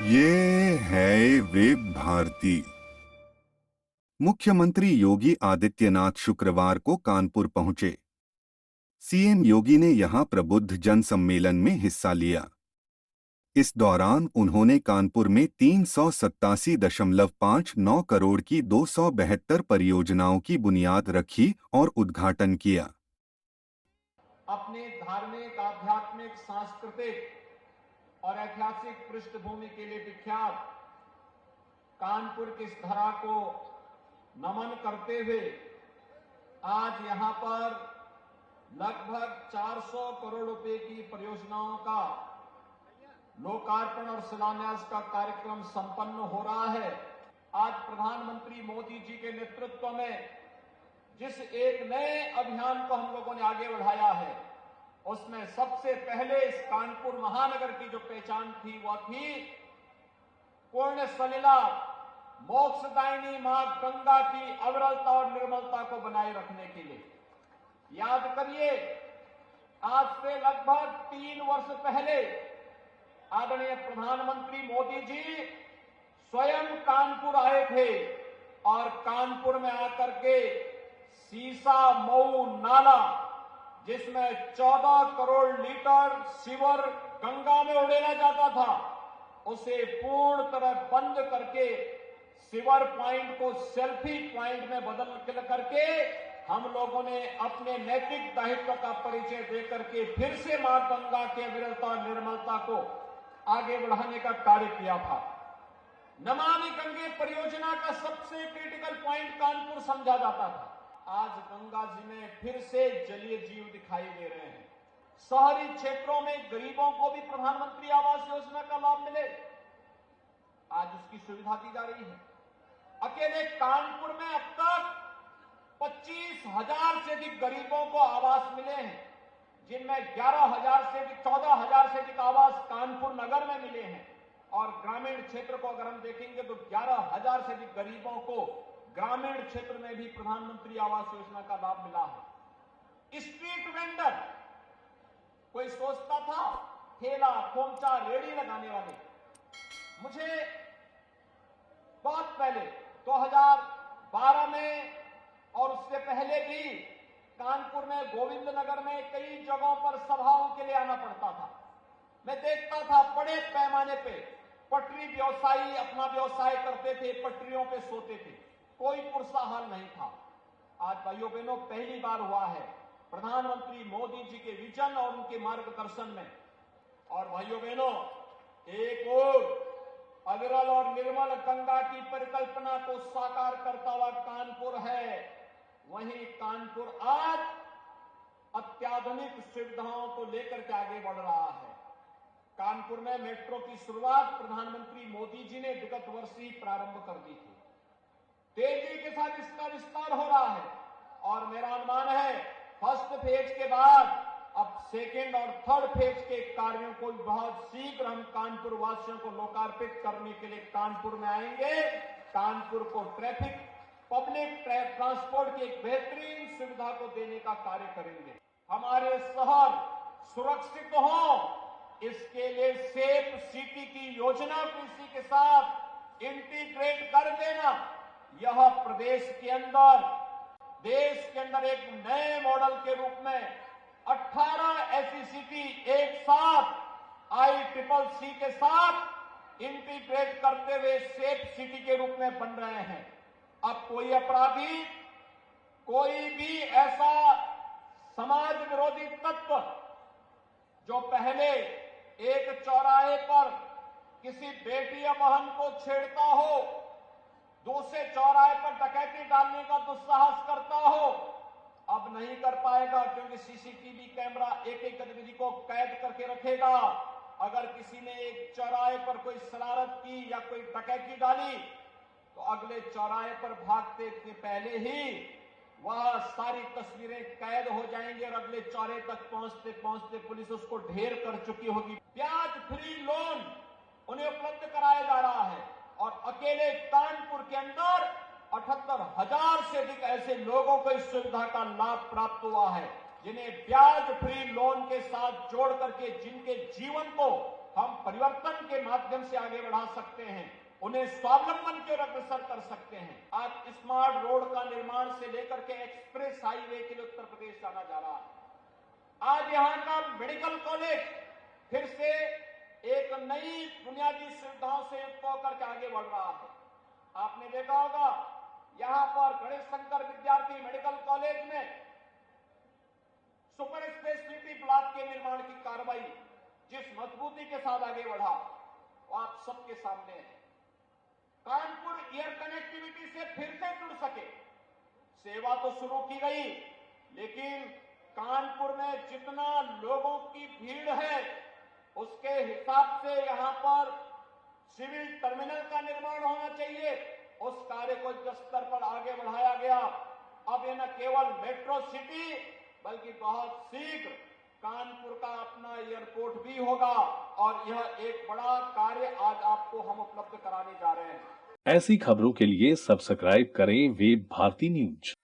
ये है विब भारती। मुख्यमंत्री योगी आदित्यनाथ शुक्रवार को कानपुर पहुंचे। सीएम योगी ने यहां प्रबुद्ध जन सम्मेलन में हिस्सा लिया। इस दौरान उन्होंने कानपुर में 387.59 करोड़ की 272 परियोजनाओं की बुनियाद रखी और उद्घाटन किया। अपने धार्मिक, आध्यात्मिक, सांस्कृतिक और ऐतिहासिक पृष्ठभूमि के लिए विख्यात कानपुर की इस धरा को नमन करते हुए आज यहां पर लगभग 400 करोड़ रुपए की परियोजनाओं का लोकार्पण और शिलान्यास का कार्यक्रम संपन्न हो रहा है। आज प्रधानमंत्री मोदी जी के नेतृत्व में जिस एक नए अभियान को हम लोगों ने आगे बढ़ाया है, उसमें सबसे पहले इस कानपुर महानगर की जो पहचान थी वह थी पुण्य सलिला मोक्षदायिनी मां गंगा की अविरलता और निर्मलता को बनाए रखने के लिए। याद करिए, आज से लगभग 3 वर्ष पहले आदरणीय प्रधानमंत्री मोदी जी स्वयं कानपुर आए थे और कानपुर में आकर के सीसा मऊ नाला, जिसमें 14 करोड़ लीटर सीवर गंगा में उड़ेला जाता था, उसे पूर्ण तरह बंद करके सीवर पॉइंट को सेल्फी पॉइंट में बदल करके हम लोगों ने अपने नैतिक दायित्व का परिचय देकर के फिर से मां गंगा के अविरलता और निर्मलता को आगे बढ़ाने का कार्य किया था। नमामि गंगे परियोजना का सबसे क्रिटिकल पॉइंट कानपुर समझा जाता था। आज गंगा जी में फिर से जलीय जीव दिखाई दे रहे हैं। शहरी क्षेत्रों में गरीबों को भी प्रधानमंत्री आवास योजना का लाभ मिले, आज उसकी सुविधा दी जा रही है। अकेले कानपुर में अब तक 25,000 से अधिक गरीबों को आवास मिले हैं, जिनमें 11,000 से अधिक 14,000 से अधिक आवास कानपुर नगर में मिले हैं। और ग्रामीण क्षेत्र को अगर हम देखेंगे तो 11,000 से अधिक गरीबों को ग्रामीण क्षेत्र में भी प्रधानमंत्री आवास योजना का लाभ मिला है। स्ट्रीट वेंडर, कोई सोचता था ठेला खोमचा रेड़ी लगाने वाले, मुझे बहुत पहले 2012 में और उससे पहले भी कानपुर में गोविंद नगर में कई जगहों पर सभाओं के लिए आना पड़ता था। मैं देखता था बड़े पैमाने पे पटरी व्यवसायी अपना व्यवसाय करते थे, पटरियों पे सोते थे, कोई पुरसा हाल नहीं था। आज भाइयों बहनों पहली बार हुआ है प्रधानमंत्री मोदी जी के विजन और उनके मार्गदर्शन में। और भाइयों बहनों, एक और अविरल और निर्मल गंगा की परिकल्पना को साकार करता हुआ कानपुर है, वहीं कानपुर आज अत्याधुनिक सुविधाओं को लेकर के आगे बढ़ रहा है। कानपुर में मेट्रो की शुरुआत प्रधानमंत्री मोदी जी ने विगत वर्ष ही प्रारंभ कर दी थी। तेजी के साथ इसका विस्तार हो रहा है और मेरा अनुमान है फर्स्ट फेज के बाद अब सेकेंड और थर्ड फेज के कार्यों को बहुत शीघ्र हम कानपुर वासियों को लोकार्पित करने के लिए कानपुर में आएंगे। कानपुर को ट्रैफिक पब्लिक ट्रांसपोर्ट की एक बेहतरीन सुविधा को देने का कार्य करेंगे। हमारे शहर सुरक्षित हो, इसके लिए सेफ सिटी की योजना को इसी के साथ इंटीग्रेट कर देना, यह प्रदेश के अंदर, देश के अंदर एक नए मॉडल के रूप में 18 ऐसी सिटी एक साथ ICCC के साथ इंटीग्रेट करते हुए सेफ सिटी के रूप में बन रहे हैं। अब कोई अपराधी, कोई भी ऐसा समाज विरोधी तत्व जो पहले एक चौराहे पर किसी बेटी या बहन को छेड़ता हो, दूसरे चौराहे पर डकैती डालने का दुस्साहस करता हो, अब नहीं कर पाएगा, क्योंकि सीसीटीवी कैमरा एक एक गतिविधि को कैद करके रखेगा। अगर किसी ने एक चौराहे पर कोई शरारत की या कोई डकैती डाली तो अगले चौराहे पर भागते से पहले ही वह सारी तस्वीरें कैद हो जाएंगी और अगले चौराहे तक पहुंचते पहुंचते पुलिस उसको ढेर कर चुकी होगी। ब्याज फ्री लोन उन्हें उपलब्ध कराया जा रहा है और अकेले कानपुर के अंदर 78,000 से अधिक ऐसे लोगों को इस सुविधा का लाभ प्राप्त हुआ है, जिन्हें ब्याज फ्री लोन के साथ जोड़ करके जिनके जीवन को हम परिवर्तन के माध्यम से आगे बढ़ा सकते हैं, उन्हें स्वावलंबन की ओर अग्रसर कर सकते हैं। आज स्मार्ट रोड का निर्माण से लेकर के एक्सप्रेस हाईवे के लिए उत्तर प्रदेश जाना जा रहा है। आज यहाँ का मेडिकल कॉलेज फिर से एक नई बुनियादी सुविधाओं से युक्त होकर के आगे बढ़ रहा है। आपने देखा होगा यहाँ पर गणेश शंकर विद्यार्थी मेडिकल कॉलेज में सुपर स्पेशलिटी ब्लॉक के निर्माण की कार्रवाई जिस मजबूती के साथ आगे बढ़ा वो आप सबके सामने है। कानपुर एयर कनेक्टिविटी से फिर से जुड़ सके, सेवा तो शुरू की गई, लेकिन कानपुर में जितना लोगों की भीड़ है उसके हिसाब से यहां पर सिविल टर्मिनल का निर्माण होना चाहिए। उस कार्य को युद्ध स्तर पर आगे बढ़ाया गया। अब ये न केवल मेट्रो सिटी बल्कि बहुत शीघ्र कानपुर का अपना एयरपोर्ट भी होगा और यह एक बड़ा कार्य आज आपको हम उपलब्ध कराने जा रहे हैं। ऐसी खबरों के लिए सब्सक्राइब करें वेब भारती न्यूज।